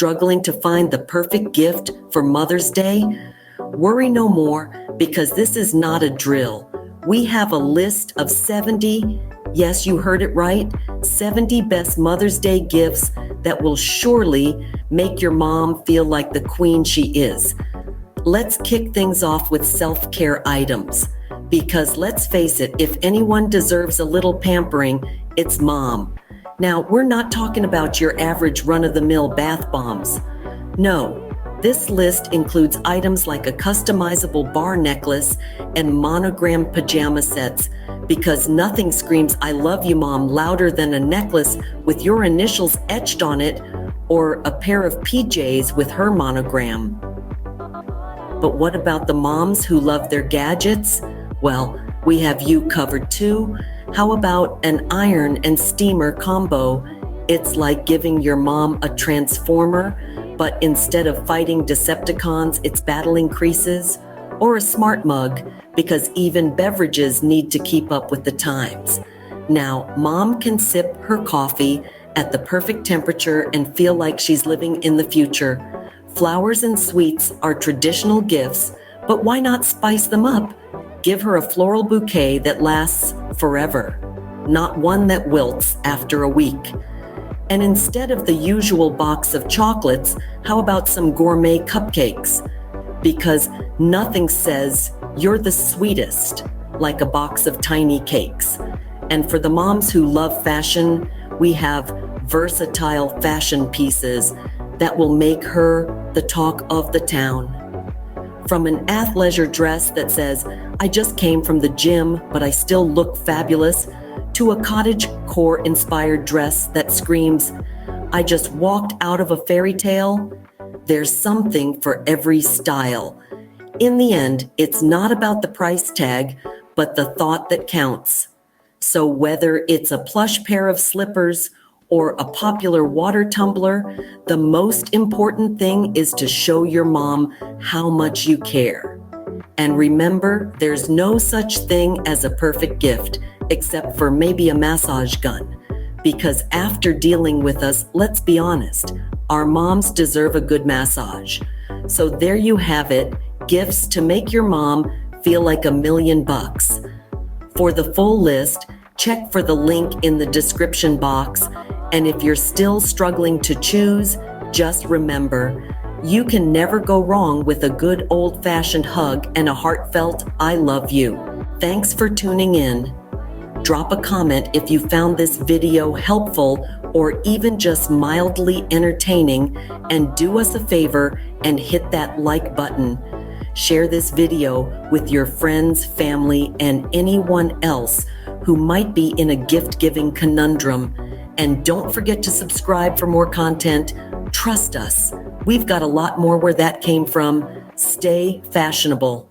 Struggling to find the perfect gift for Mother's Day? Worry no more, because this is not a drill. We have a list of 70, yes, you heard it right, 70 best Mother's Day gifts that will surely make your mom feel like the queen she is. Let's kick things off with self-care items. Because let's face it, if anyone deserves a little pampering, it's mom. Now, we're not talking about your average run-of-the-mill bath bombs. No, this list includes items like a customizable bar necklace and monogram pajama sets, because nothing screams "I love you, Mom" louder than a necklace with your initials etched on it or a pair of PJs with her monogram. But what about the moms who love their gadgets? Well, we have you covered too. How about an iron and steamer combo? It's like giving your mom a transformer, but instead of fighting Decepticons, it's battling creases. Or a smart mug, because even beverages need to keep up with the times. Now, mom can sip her coffee at the perfect temperature and feel like she's living in the future. Flowers and sweets are traditional gifts, but why not spice them up? Give her a floral bouquet that lasts forever, not one that wilts after a week. And instead of the usual box of chocolates, how about some gourmet cupcakes? Because nothing says you're the sweetest like a box of tiny cakes. And for the moms who love fashion, we have versatile fashion pieces that will make her the talk of the town. From an athleisure dress that says, "I just came from the gym, but I still look fabulous," to a cottagecore inspired dress that screams, "I just walked out of a fairy tale." There's something for every style. In the end, it's not about the price tag, but the thought that counts. So whether it's a plush pair of slippers or a popular water tumbler, the most important thing is to show your mom how much you care. And remember, there's no such thing as a perfect gift, except for maybe a massage gun. Because after dealing with us, let's be honest, our moms deserve a good massage. So there you have it, gifts to make your mom feel like $1,000,000. For the full list, check for the link in the description box. And if you're still struggling to choose, just remember, you can never go wrong with a good old-fashioned hug and a heartfelt "I love you." Thanks for tuning in. Drop a comment if you found this video helpful or even just mildly entertaining, and do us a favor and hit that like button. Share this video with your friends, family, and anyone else who might be in a gift-giving conundrum. And don't forget to subscribe for more content. Trust us, we've got a lot more where that came from. Stay fashionable.